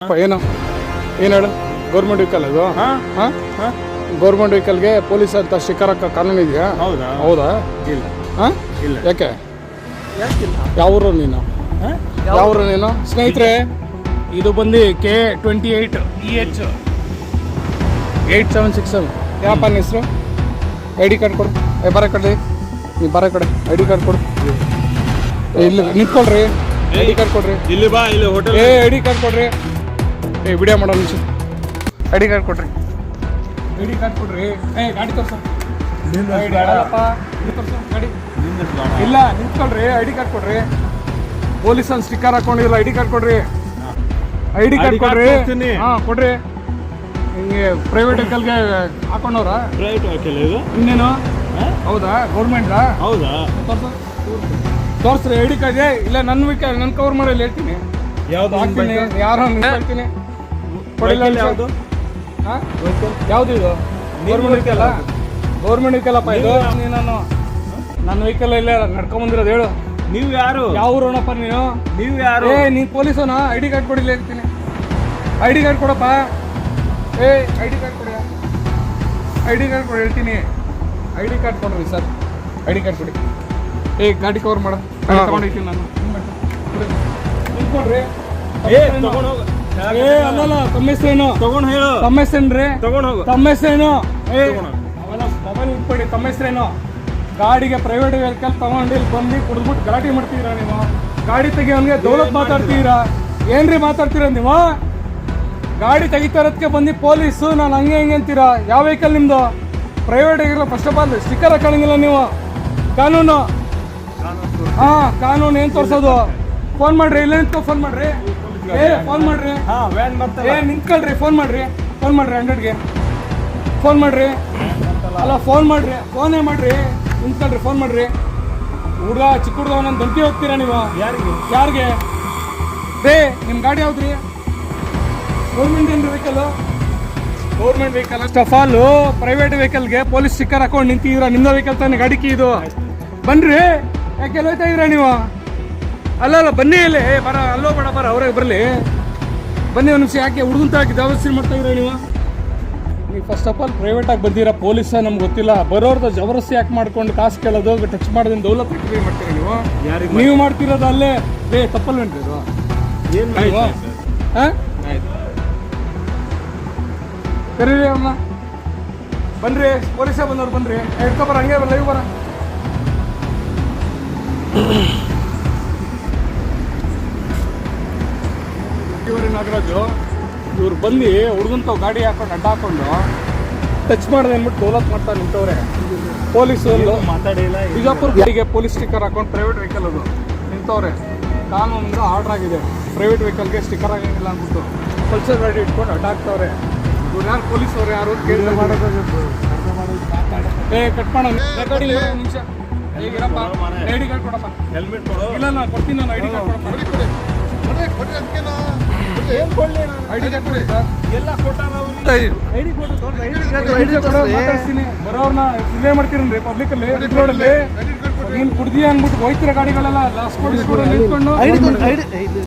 ಏನು ಏನು ಹೇಳು ಗೌರ್ಮೆಂಟ್ ವೆಹಿಕಲ್ ಇದು ಹಾಂ ಗೌರ್ಮೆಂಟ್ ವೆಹಿಕಲ್ಗೆ ಪೊಲೀಸ್ ಅಂತ ಸ್ಟಿಕ್ಕರ್ ಹಾಕೋ ಕಾನೂನು ಇದೆಯಾ? ಹೌದಾ? ಹೌದಾ? ಇಲ್ಲ. ಹಾಂ ಇಲ್ಲ. ಯಾಕೆ? ಯಾಕಿಲ್ಲ? ಯಾವೂರು ನೀನು? ಯಾವೂರು ನೀನು? ಸ್ನೇಹಿತರೆ, ಇದು ಬಂದು K28 EH 8767 ಯಾವಪ್ಪ ನಿನ್ನ ಹೆಸರು? ಐ ಡಿ ಕಾರ್ಡ್ ಕೊಡು. ಬರ ಕಡೆ ನೀವು ಬರ ಕಡೆ ಐ ಡಿ ಕಾರ್ಡ್ ಕೊಡು. ಇಲ್ಲಿ ನಿಂತ್ಕೊಳ್ರಿ. ಐ ಡಿ ಕಾರ್ಡ್ ಕೊಡ್ರಿ. ಇಲ್ಲಿ ಬಾ, ಇಲ್ಲಿ ಹೋಟೆಲ್. ಐ ಡಿ ಕಾರ್ಡ್ ಕೊಡ್ರಿ. ವಿಡಿಯೋ ಮಾಡೋ ನಿಮಿಷ. ಐ ಡಿ ಕಾರ್ಡ್ ಕೊಡ್ರಿ. ಐ ಡಿ ಕಾರ್ಡ್ ಕೊಡ್ರಿ. ಗಾಡಿ ತೋರ್ಸ. ಗಾಡಿ ಇಲ್ಲ, ನಿಂತ್ಕೊಳ್ರಿ. ಐ ಡಿ ಕಾರ್ಡ್ ಕೊಡ್ರಿ. ಪೊಲೀಸ್ ಅಂತ ಸ್ಟಿಕ್ಕರ್ ಹಾಕೊಂಡಿಲ್ಲ. ಐ ಡಿ ಕಾರ್ಡ್ ಕೊಡ್ರಿ. ಐ ಡಿ ಕಾರ್ಡ್ ಕೊಡ್ರಿ. ಹಾಂ ಕೊಡ್ರಿ. ಹಿಂಗೆ ಪ್ರೈವೇಟ್ ವೆಹಿಕಲ್ಗೆ ಹಾಕೊಂಡವ್ರ? ಪ್ರೈವೇಟ್ ವೆಹಿಕಲ್ ಇದು. ಇನ್ನೇನು? ಹೌದಾ? ಗೌರ್ಮೆಂಟಾ? ಹೌದಾ? ತೋರಿಸ್ರಿ ಐ ಡಿ ಕಾರ್ಡ್. ಇಲ್ಲ ನನ್ನ ವೆಹಿಕಲ್ ನನ್ನ ಕವರ್ ಮಾಡಿ ಹೇಳ್ತೀನಿ. ಯಾವ್ದು ಹಾಕ್ತೀನಿ. ಯಾರು ಹೇಳ್ತೀನಿ ಕೊಡಿಲ್ಲ. ಯಾವುದು? ಹಾಂ ಯಾವುದು ಇದು? Government vehicle. ಗೌರ್ಮೆಂಟ್ ವೆಹಿಕಲ್ಲಪ್ಪ ಇದು. ನಾನು ನನ್ನ ವೆಹಿಕಲ್ ಇಲ್ಲ ನಡ್ಕೊಂಬಂದಿರೋದು. ಹೇಳು ನೀವು ಯಾರು? ಯಾವ ಊರೋಣಪ್ಪ ನೀನು? ನೀವು ಯಾರು? ನೀನು ಪೊಲೀಸೋನಾ? ಐ ಡಿ ಕಾರ್ಡ್ ಕೊಡಿಲ್ಲ ಹೇಳ್ತೀನಿ. ಐ ಡಿ ಕಾರ್ಡ್ ಕೊಡಪ್ಪ. ಐ ಡಿ ಕಾರ್ಡ್ ಕೊಡಿ. ಐ ಡಿ ಕಾರ್ಡ್ ಕೊಡಿ ಹೇಳ್ತೀನಿ. ಐ ಡಿ ಕಾರ್ಡ್ ಕೊಡ್ರಿ ಸರ್. ಐ ಡಿ ಕಾರ್ಡ್ ಕೊಡಿ. ಗಾಡಿ ಕವರ್ ಮಾಡು. ತಗೊಂಡಿರ್ತೀನಿ ನಾನು. ನಿಂತ್ಕೊಡ್ರಿ. ಅಲ್ಲಲ್ಲ ತಮ್ಮ ಹೆಸರೇನು? ತಗೊಂಡು ಹೇಳು. ತಮ್ಮ ಹೆಸರೇನ್ರಿ? ತಗೊಂಡು ಹೋಗು. ತಮ್ಮ ಹೆಸರೇನು? ಅವೆಲ್ಲ ಮೊಬೈಲ್ ಇಟ್ಕೊಡಿ. ತಮ್ಮ ಹೆಸರೇನು? ಗಾಡಿಗೆ ಪ್ರೈವೇಟ್ ವೆಹಿಕಲ್ ತಗೊಂಡು ಇಲ್ಲಿ ಬಂದು ಕುಡಿದ್ಬಿಟ್ಟು ಗಲಾಟೆ ಮಾಡ್ತೀರಾ ನೀವು? ಗಾಡಿ ತೆಗಿಯೋನ್ಗೆ ದೌಲತ್ ಮಾತಾಡ್ತೀರಾ? ಏನ್ರಿ ಮಾತಾಡ್ತೀರಾ ನೀವು? ಗಾಡಿ ತೆಗಿತಾ ಇರೋದಕ್ಕೆ ಬಂದು ಪೊಲೀಸು ನಾನು ಹಂಗೆ ಹಿಂಗೆ ಅಂತೀರಾ? ಯಾವ ವೆಹಿಕಲ್ ನಿಮ್ಮದು? Private vehicle. First of all sticker ಹಾಕೊಳ್ಳಂಗಿಲ್ಲ ನೀವು. ಕಾನೂನು. ಹಾಂ ಕಾನೂನು ಏನು ತೋರಿಸೋದು? ಫೋನ್ ಮಾಡ್ರಿ. ಇಲ್ಲ ನಿಂತ್ಕೊ ಫೋನ್ ಮಾಡ್ರಿ. ಫೋನ್ ಮಾಡ್ರಿ. ನಿಂತ್ಕೊಳ್ರಿ. ಫೋನ್ ಮಾಡ್ರಿ. ಫೋನ್ ಮಾಡ್ರಿ 100ಗೆ. ಫೋನ್ ಮಾಡ್ರಿ. ಅಲ್ಲ ಫೋನ್ ಮಾಡ್ರಿ. ಫೋನೇ ಮಾಡ್ರಿ. ನಿಂತ್ಕೊಳ್ರಿ. ಫೋನ್ ಮಾಡ್ರಿ. ಹುಡುಗ ಚಿಕ್ಕ ಹುಡುಗ ನನ್ನ ದಂತಿ ಹೋಗ್ತೀರಾ ನೀವು? ಯಾರಿಗೆ? ನಿಮ್ಮ ಗಾಡಿ ಯಾವ್ದ್ರಿ? ಗೌರ್ಮೆಂಟ್ ಏನು vehicle? Government vehicle. First of all private ವೆಹಿಕಲ್ಗೆ ಪೊಲೀಸ್ ಸ್ಟಿಕ್ಕರ್ ಹಾಕೊಂಡು ನಿಂತಿದ್ದೀರಾ. ನಿಮ್ಮದು ವೆಹಿಕಲ್ ತಾನೆ ಗಾಡಿ ಕೀ ಇದು. ಬನ್ರಿ. ಯಾಕೆ ಹೋಗ್ತಾ ಇದ್ದೀರಾ ನೀವು? ಅಲ್ಲ ಬನ್ನಿ. ಇಲ್ಲಿ ಬರ ಅಲ್ಲೋ ಬೇಡ ಬರ ಅವ್ರಿಗೆ ಬರಲಿ. ಬನ್ನಿ ಒಂದು ನಿಮಿಷ. ಯಾಕೆ ಹುಡುಗಂತ ಹಾಕಿ ಜಬರ್ದಸ್ತಿ ಮಾಡ್ತಾ ಇದ್ದೀರಾ ನೀವು? ನೀವು ಫಸ್ಟ್ ಆಫ್ ಆಲ್ ಪ್ರೈವೇಟಾಗಿ ಬಂದಿರಾ. ಪೊಲೀಸ ನಮ್ಗೆ ಗೊತ್ತಿಲ್ಲ. ಬರೋರ್ದು ಜಬರ್ದಸ್ತಿ ಯಾಕೆ ಮಾಡ್ಕೊಂಡು ಕಾಸು ಕೇಳೋದು, ಟಚ್ ಮಾಡೋದನ್ನ ದೌಲತ್ ಹಾಕಿ ಮಾಡ್ತೀರಾ ನೀವು? ನೀವು ಮಾಡ್ತಿರೋದು ಅಲ್ಲೇ. ತಪ್ಪಲ್ಲ ಇದು. ಏನು? ಹಾಂ ಕರೀರಿ ಅಮ್ಮ. ಬನ್ರಿ. ಪೊಲೀಸೇ ಬಂದವ್ರು. ಬನ್ರಿ. ಹಿಡ್ಕೊಬರ. ಹಂಗೆ ಲೈವ್ ಬರ. ನಾಗರಾಜು ಇವ್ರು ಬಂದು ಹುಡುಗಂತವ್ ಗಾಡಿ ಹಾಕೊಂಡು ಅಡ್ಡ ಹಾಕೊಂಡು ಟಚ್ ಮಾಡಿದೆ ಅಂದ್ಬಿಟ್ಟು ದೌಲತ್ ಮಾಡ್ತಾ ನಿಂತವ್ರೆ. ಪೊಲೀಸು ಮಾತಾಡಿಲ್ಲ. ಬಿಜಾಪುರ ಗಾಡಿಗೆ ಪೊಲೀಸ್ ಸ್ಟಿಕ್ಕರ್ ಹಾಕೊಂಡು ಪ್ರೈವೇಟ್ ವೆಹಿಕಲ್ ಅದು ನಿಂತವ್ರೆ. ಕಾನೂನಿಂದ ಆರ್ಡರ್ ಆಗಿದೆ. ಪ್ರೈವೇಟ್ ವೆಹಿಕಲ್ಗೆ ಸ್ಟಿಕ್ಕರ್ ಆಗಿಲ್ಲ ಅಂದ್ಬಿಟ್ಟು ಪಲ್ಸರ್ ಗಾಡಿ ಇಟ್ಕೊಂಡು ಅಡ್ಡ ಹಾಕ್ತವ್ರೆ. ಇವ್ರು ಯಾರು ಪೊಲೀಸ್ ಅವ್ರು ಯಾರು ಕೇಳಿದ್ರೆ ಮಾಡೋದು. ಕಟ್ ಮಾಡೋಣ ಗಾಡಿ. ನಿಮಿಷ ಹೇಗಿರಪ್ಪ. ಐ ಡಿ ಕಾರ್ಡ್ ಕೊಡಪ್ಪ. ಹೆಲ್ಮೆಟ್ ಕೊಡು. ಇಲ್ಲ ನಾನು ಕೊಡ್ತೀನಿ. ನಾನು ಐ ಡಿ ಕಾರ್ಡ್ ಕೊಡಪ್ಪ. ಐ ಡಿ ಕಾರ್ಡ್ ಕೊಡಿ ಸರ್. ಎಲ್ಲ ಕೊಟ್ಟಾರ. ಐ ಡಿ ಕೊಡು. ಮಾತಾಡ್ತೀನಿ. ಬರೋರ್ನ ಇಲ್ಲೇ ಮಾಡ್ತೀರನ್ರಿ ಪಬ್ಲಿಕಲ್ಲಿ ರೋಡಲ್ಲಿ. ನೀನು ಕುಡ್ದಿ ಅಂದ್ಬಿಟ್ಟು ಹೋಯ್ತಿರ ಗಾಡಿಗಳೆಲ್ಲ ಲಾಸ್ಟ್ ನಿಂತ್ಕೊಂಡು